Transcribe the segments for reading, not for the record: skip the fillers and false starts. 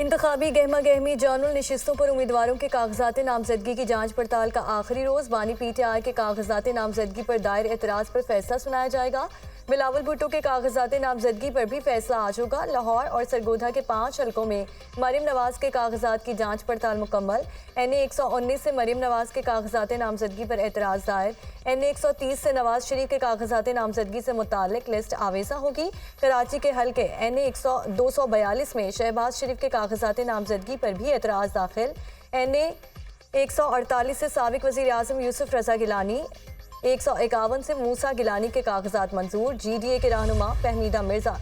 इंतखाबी गहमा गहमी general नशिस्तों पर उम्मीदवारों के कागजात नामजदगी की जांच पड़ताल का आखिरी रोज। बानी पीटीआई के कागजात नामजदगी पर दायर एतराज पर फैसला सुनाया जाएगा। बिलावल भुट्टो के कागजात नामजदगी पर भी फैसला आज होगा। लाहौर और सरगोधा के 5 हलकों में मरीम नवाज के कागजात की जांच पड़ताल मुकम्मल। NA 119 से मरीम नवाज के कागजात नामजदगी पर एतराज दायर। NA 130 से नवाज शरीफ के कागजात नामजदगी से मुतालिक लिस्ट आवेजा होगी। कराची के हलके NA 242 में शहबाज शरीफ के कागजात नामजदगी पर भी एतराज दाखिल। NA 148 से साबिक वज़ीर आज़म यूसुफ रज़ा गिलानी, 151 से मूसा गिलानी के कागजात मंजूर। GDA के रहनुमा फहमीदा मिर्जा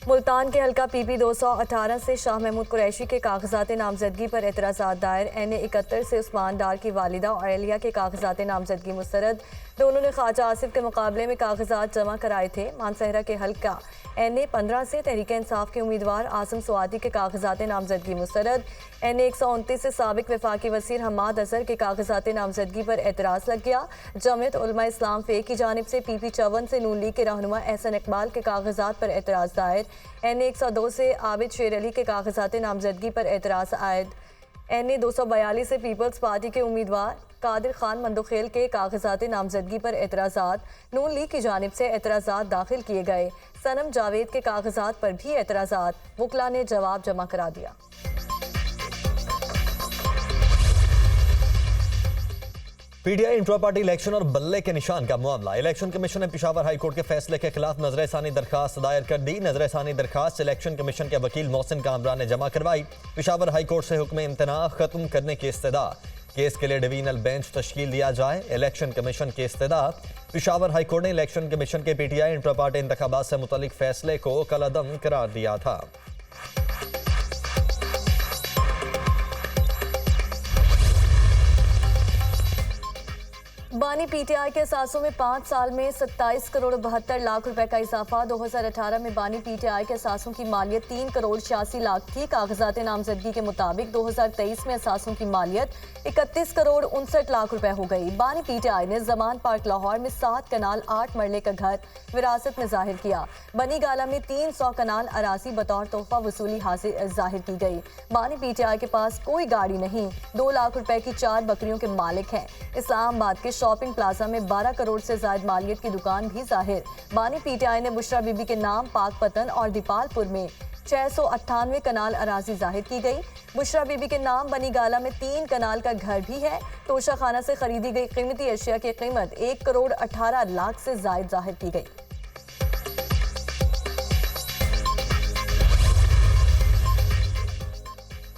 मुल्तान के हल्का PP 218 से शाह महमूद कुरैशी के कागजात नामजदगी पर एतराज़ात दायर। NA 71 से उस्मान डार की वालिदा और एलिया के कागजात नामजदगी मुस्तरद। दोनों ने ख्वाजा आसिफ के मुकाबले में कागजात जमा कराए थे। मानसहरा के हल्का NA 15 से तहरीक इंसाफ के उम्मीदवार आसम स्वाति के कागजात नामजदगी मुस्तरद। NA 129 से साबिक वफाकी वज़ीर हमाद अजहर के कागजात नामजदगी पर एतराज़ लग गया। जमीयत उलमा इस्लाम फ़े की जानिब से PP 54 से नून लीग के रहनुमा एहसन इकबाल के कागजात पर एतराज़ दायर। NA 102 से आबिद शेर अली के कागजात नामजदगी पर एतराज़ आयद। NA 242 से पीपल्स पार्टी के उम्मीदवार कादिर खान मंदोखेल के कागजात नामजदगी पर एतराज़ात। नून लीग की जानिब से एतराज़ात दाखिल किए गए। सनम जावेद के कागजात पर भी एतराज़ात। वकला ने जवाब जमा करा दिया। पीटीआई इंट्रा पार्टी इलेक्शन और बल्ले के निशान का मामला। इलेक्शन कमीशन ने पेशावर हाई कोर्ट के फैसले के खिलाफ नजरसानी दरखास्त दायर कर दी। नजरसानी दरखास्त इलेक्शन कमीशन के वकील मोहसिन कामरान ने जमा करवाई। पेशावर हाई कोर्ट से हुक्म इम्तना खत्म करने की इस्तदा। केस के लिए डिवीजनल बेंच तश्कील दिया जाए। इलेक्शन कमीशन की इस्तदा। पेशावर हाई कोर्ट ने इलेक्शन कमीशन के पीटीआई इंट्रा पार्टी इंतखाबात से मुतल्लिक फैसले को कलअदम करार दिया था। बानी पीटीआई के असासों में 5 साल में 27 करोड़ 72 लाख रुपए का इजाफा। 2018 में बानी पीटीआई के असासों की मालियत 3 करोड़ 86 लाख थी। कागजात नामजदगी के मुताबिक 2023 में असासों की मालियत 31 करोड़ 59 लाख रुपए हो गई। बानी पीटीआई ने जमान पार्क लाहौर में 7 कनाल 8 मरले का घर विरासत में जाहिर किया। बनी गाला में 300 कनाल अराजी बतौर तोहफा वसूली जाहिर की गई। बानी पीटीआई के पास कोई गाड़ी नहीं। 2 लाख रुपए की 4 बकरियों के मालिक हैं। इस्लामाबाद के शॉपिंग प्लाजा में 12 करोड़ से ज्यादा मालियत की दुकान भी जाहिर। बानी पीटीआई ने बुशरा बीबी के नाम पाकपतन और दीपालपुर में 698 कनाल अराजी जाहिर की गई। बुशरा बीबी के नाम बनी गाला में 3 कनाल का घर भी है। तोशा खाना से खरीदी गई कीमती अशिया की कीमत 1 करोड़ 18 लाख से ज्यादा जाहिर की गई।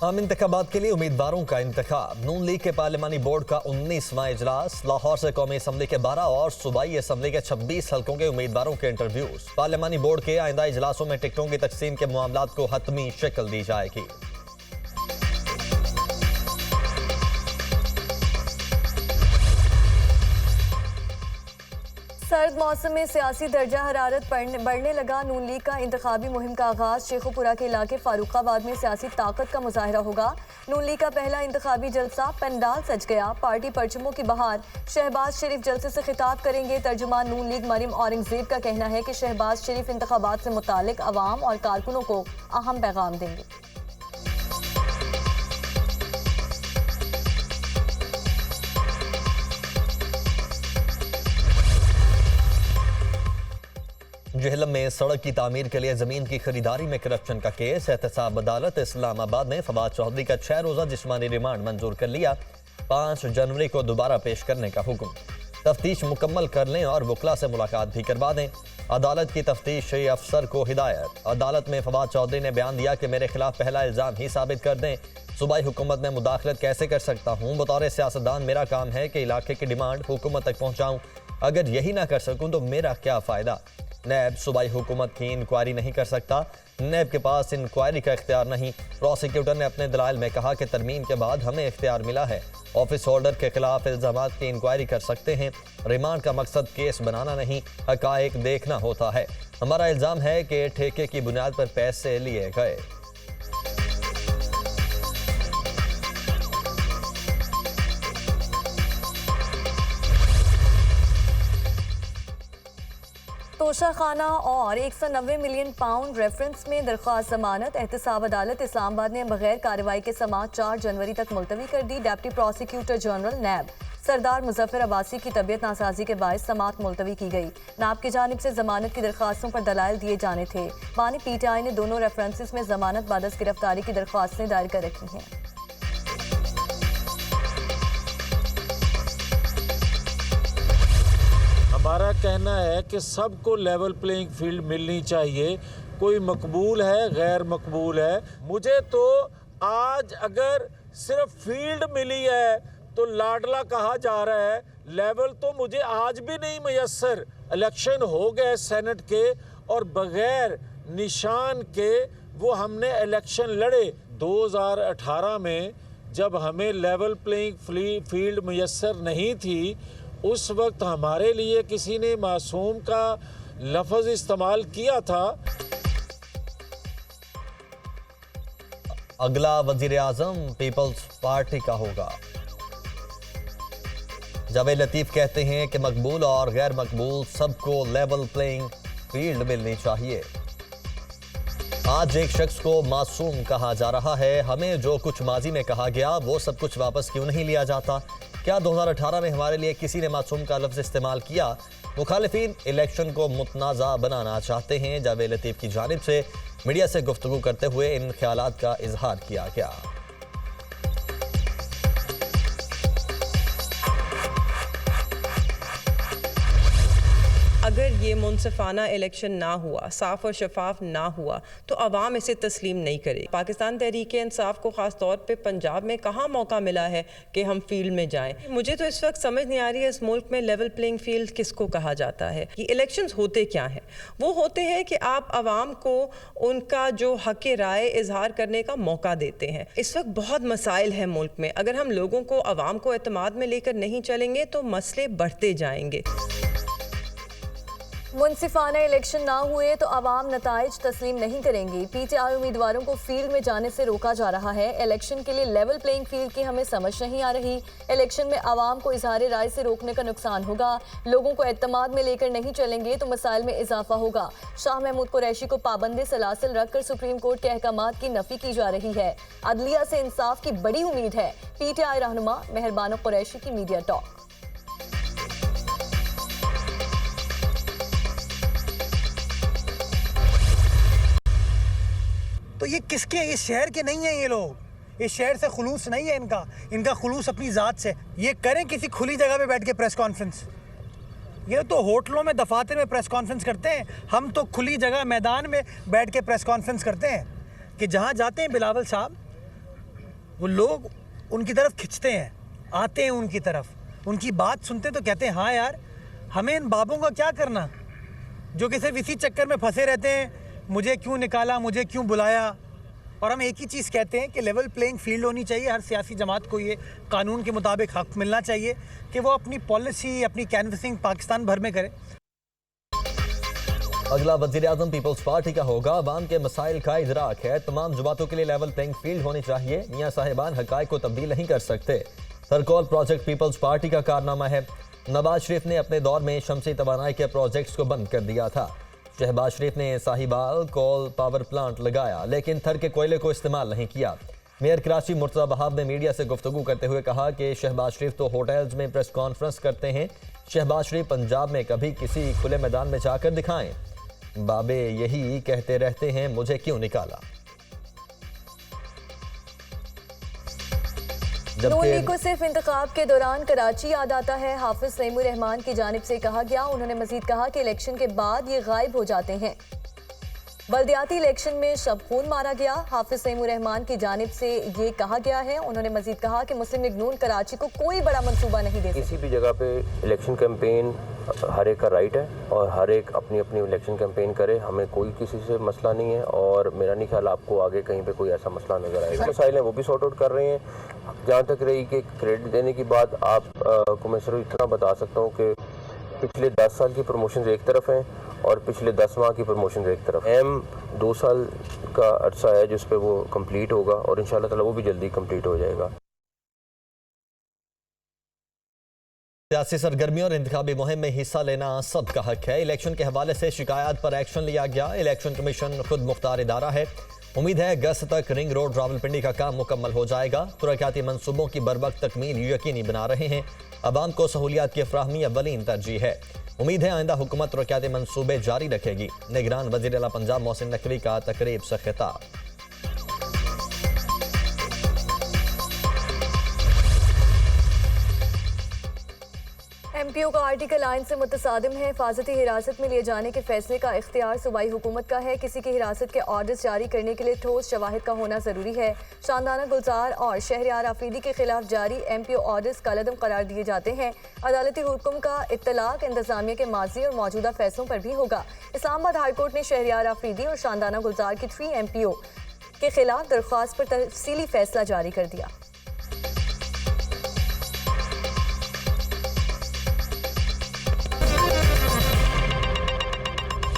आम इंतखाबात के लिए उम्मीदवारों का इंतखाब। नून लीग के पार्लिमानी बोर्ड का 19वां इजलास। लाहौर से कौमी असम्बली के 12 और सूबाई असम्बली के 26 हलकों के उम्मीदवारों के इंटरव्यूज। पार्लिमानी बोर्ड के आइंदा इजलासों में टिकटों की तकसीम के मामलात को हतमी शक्ल दी जाएगी। सर्द मौसम में सियासी दर्जा हरारत बढ़ने लगा। नून लीग का इंतखाबी मुहिम का आगाज। शेखुपुरा के इलाके फारूकाबाद में सियासी ताकत का मुजाहरा होगा। नून लीग का पहला इंतखाबी जलसा। पंडाल सज गया। पार्टी परचमों की बहार। शहबाज शरीफ जलसे से खिताब करेंगे। तर्जुमान नून लीग मरीम औरंगजेब का कहना है कि शहबाज शरीफ इंतखाबात से मुतालिक अवाम और कारकुनों को अहम पैगाम देंगे। जहलम में सड़क की तामीर के लिए जमीन की खरीदारी में करप्शन का केस। एहतसाब अदालत इस्लामाबाद ने फवाद चौधरी का 6 रोजा जिस्मानी रिमांड मंजूर कर लिया। 5 जनवरी को दोबारा पेश करने का हुक्म। तफ्तीश मुकम्मल कर लें और वकला से मुलाकात भी करवा दें। अदालत की तफ्तीश अफसर को हिदायत। अदालत में फवाद चौधरी ने बयान दिया कि मेरे खिलाफ पहला इल्जाम ही साबित कर दें। सूबाई हुकूमत में मुदाखलत कैसे कर सकता हूँ? बतौर सियासतदान मेरा काम है कि इलाके की डिमांड हुकूमत तक पहुँचाऊँ। अगर यही ना कर सकूँ तो मेरा क्या फ़ायदा? नैब सूबाई हुकूमत की इंक्वायरी नहीं कर सकता। नैब के पास इंक्वायरी का इख्तियार नहीं। प्रोसिक्यूटर ने अपने दलाइल में कहा कि तरमीम के बाद हमें इख्तियार मिला है। ऑफिस होल्डर के खिलाफ इल्जामात की इंक्वायरी कर सकते हैं। रिमांड का मकसद केस बनाना नहीं, हकायक देखना होता है। हमारा इल्जाम है कि ठेके की बुनियाद पर पैसे लिए गए। तोशाखाना और 190 मिलियन पाउंड रेफरेंस में दरख्वास्त जमानत। एहतसाब अदालत इस्लामाबाद ने बगैर कार्रवाई के समाअत 4 जनवरी तक मुलतवी कर दी। डिप्टी प्रोसिक्यूटर जनरल नैब सरदार मुजफ्फर अब्बासी की तबीयत नासाजी के बायस समाअत मुलतवी की गई। नाब की जानिब से जमानत की दरख्वास्तों पर दलाइल दिए जाने थे। बानी PTI ने दोनों रेफरेंसेस में जमानत बादस गिरफ्तारी की दरख्वास्तें दायर कर रखी हैं। हमारा कहना है कि सबको लेवल प्लेइंग फील्ड मिलनी चाहिए। कोई मकबूल है, गैर मकबूल है। मुझे तो आज अगर सिर्फ फील्ड मिली है तो लाडला कहा जा रहा है, लेवल तो मुझे आज भी नहीं मयसर। इलेक्शन हो गए सेनेट के और बगैर निशान के वो हमने इलेक्शन लड़े। 2018 में जब हमें लेवल प्लेइंग फील्ड मयसर नहीं थी, उस वक्त हमारे लिए किसी ने मासूम का लफ्ज़ इस्तेमाल किया था। अगला वजीर आजम पीपल्स पार्टी का होगा। जावेद लतीफ कहते हैं कि मकबूल और गैर मकबूल सबको लेवल प्लेइंग फील्ड मिलनी चाहिए। आज एक शख्स को मासूम कहा जा रहा है। हमें जो कुछ माजी में कहा गया वो सब कुछ वापस क्यों नहीं लिया जाता? क्या 2018 में हमारे लिए किसी ने मासूम का लफ्ज़ इस्तेमाल किया? मुखालिफिन इलेक्शन को मुतनाज़ा बनाना चाहते हैं। जावेद लतीफ की जानिब से मीडिया से गुफ्तगू करते हुए इन ख्यालात का इजहार किया गया। अगर ये मुनसिफाना इलेक्शन ना हुआ, साफ और शफाफ ना हुआ, तो अवाम इसे तस्लीम नहीं करे। पाकिस्तान तहरीक इंसाफ को ख़ास तौर पे पंजाब में कहाँ मौका मिला है कि हम फील्ड में जाएं? मुझे तो इस वक्त समझ नहीं आ रही है इस मुल्क में लेवल प्लेइंग फील्ड किसको कहा जाता है। ये इलेक्शंस होते क्या हैं? वो होते हैं कि आप अवाम को उनका जो हक़ राय इजहार करने का मौका देते हैं। इस वक्त बहुत मसाइल हैं मुल्क में। अगर हम लोगों को, अवाम को एतमाद में लेकर नहीं चलेंगे तो मसले बढ़ते जाएंगे। मुनसिफाना इलेक्शन ना हुए तो अवाम नताइज तस्लीम नहीं करेंगी। PTI उम्मीदवारों को फील्ड में जाने से रोका जा रहा है। इलेक्शन के लिए लेवल प्लेइंग फील्ड की हमें समझ नहीं आ रही। इलेक्शन में अवाम को इजहार राय से रोकने का नुकसान होगा। लोगों को एतमाद में लेकर नहीं चलेंगे तो मसाइल में इजाफा होगा। शाह महमूद कुरैशी को पाबंदी सलासिल रखकर सुप्रीम कोर्ट के अहकामात की नफी की जा रही है। अदलिया से इंसाफ की बड़ी उम्मीद है। PTI रहनुमा मेहरबानो कुरैशी की मीडिया टॉक। तो ये किसके, ये शहर के नहीं है। ये लोग इस शहर से खुलूस नहीं है इनका खुलूस अपनी ज़ात से। ये करें किसी खुली जगह पे बैठ के प्रेस कॉन्फ्रेंस। ये तो होटलों में, दफातर में प्रेस कॉन्फ्रेंस करते हैं। हम तो खुली जगह मैदान में बैठ के प्रेस कॉन्फ्रेंस करते हैं कि जहाँ जाते हैं बिलावल साहब, वो लोग उनकी तरफ खिंचते हैं, आते हैं उनकी तरफ, उनकी बात सुनते तो कहते हैं हाँ यार, हमें इन बाबों का क्या करना जो कि सिर्फ इसी चक्कर में फंसे रहते हैं, मुझे क्यों निकाला, मुझे क्यों बुलाया। और हम एक ही चीज़ कहते हैं कि लेवल प्लेइंग फील्ड होनी चाहिए। हर सियासी जमात को ये कानून के मुताबिक हक मिलना चाहिए कि वो अपनी पॉलिसी, अपनी कैनवसिंग पाकिस्तान भर में करे। अगला वज़ीर आज़म पीपल्स पार्टी का होगा। अवाम के मसाइल का इदराक है। तमाम जमातों के लिए लेवल प्लेइंग फील्ड होनी चाहिए। मियाँ साहिबान हक़ाइक़ को तब्दील नहीं कर सकते। सरकौल प्रोजेक्ट पीपल्स पार्टी का कारनामा है। नवाज शरीफ ने अपने दौर में शमसी तवानाई के प्रोजेक्ट्स को बंद कर दिया था। शहबाज शरीफ ने साहिबाल कोल पावर प्लांट लगाया लेकिन थर के कोयले को इस्तेमाल नहीं किया। मेयर कराची मुर्तज़ा बहाब ने मीडिया से गुफ्तगू करते हुए कहा कि शहबाज शरीफ तो होटल्स में प्रेस कॉन्फ्रेंस करते हैं। शहबाज शरीफ पंजाब में कभी किसी खुले मैदान में जाकर दिखाएं। बाबे यही कहते रहते हैं, मुझे क्यों निकाला। नून लीग को सिर्फ इंतखाब के दौरान कराची याद आता है। हाफिज सईमुर रहमान की जानिब से कहा गया। उन्होंने मजीद कहा कि इलेक्शन के बाद ये गायब हो जाते हैं। बल्दियाती इलेक्शन में शब खून मारा गया। हाफिज सईमुर रहमान की जानिब से ये कहा गया है। उन्होंने मजीद कहा कि मुस्लिम लीग नून कराची को कोई बड़ा मंसूबा नहीं दे सकती। किसी भी जगह पे इलेक्शन कैंपेन हर एक का राइट है और हर एक अपनी अपनी इलेक्शन कैंपेन करे। हमें कोई किसी से मसला नहीं है और मेरा नहीं ख्याल आपको आगे कहीं पे कोई ऐसा मसला नजर आएगा। मसाइल हैं वो भी सॉर्ट आउट कर रहे हैं। जहाँ तक रही कि क्रेडिट देने की बात, आप को मैं सिर्फ इतना बता सकता हूँ कि पिछले 10 साल की प्रमोशन एक तरफ हैं और पिछले 10 माह की प्रमोशन एक तरफ। 2 साल का अरसा है जिस पे वो कंप्लीट होगा और इंशाल्लाह ताला वो भी जल्दी कंप्लीट हो जाएगा। सियासी सरगर्मियों और इंतखाबी मुहिम में हिस्सा लेना सबका हक है। इलेक्शन के हवाले से शिकायत पर एक्शन लिया गया। इलेक्शन कमीशन खुद मुख्तार इदारा है। उम्मीद है अगस्त तक रिंग रोड रावलपिंडी का काम मुकम्मल हो जाएगा। तरक्याती मंसूबों की बरवक्त तकमील यकीनी बना रहे हैं। अवाम को सहूलियात की फ्राहमी अव्वलीन तरजीह है। उम्मीद है आइंदा हुकूमत तरक्याती मंसूबे जारी रखेगी। निगरान वज़ीर आला पंजाब मोहसिन नकवी का तकरीब से खिताब। एमपीओ का आर्टिकल आइन से मुतसादिम है। हिफाजती हिरासत में लिए जाने के फैसले का इख्तियार सूबाई हुकूमत का है। किसी की हिरासत के ऑर्डर्स जारी करने के लिए ठोस शवाहिद का होना जरूरी है। शानदाना गुलजार और शहरयार आफरीदी के खिलाफ जारी एमपीओ ऑर्डर्स कलअदम करार दिए जाते हैं। अदालती हुक्म का इत्तलाक इंतजामिया के माजी और मौजूदा फैसलों पर भी होगा। इस्लामाबाद हाईकोर्ट ने शहरयार आफरीदी और शानदाना गुलजार की 3 एमपीओ के खिलाफ दरख्वास्त पर तफसीली फैसला जारी कर दिया।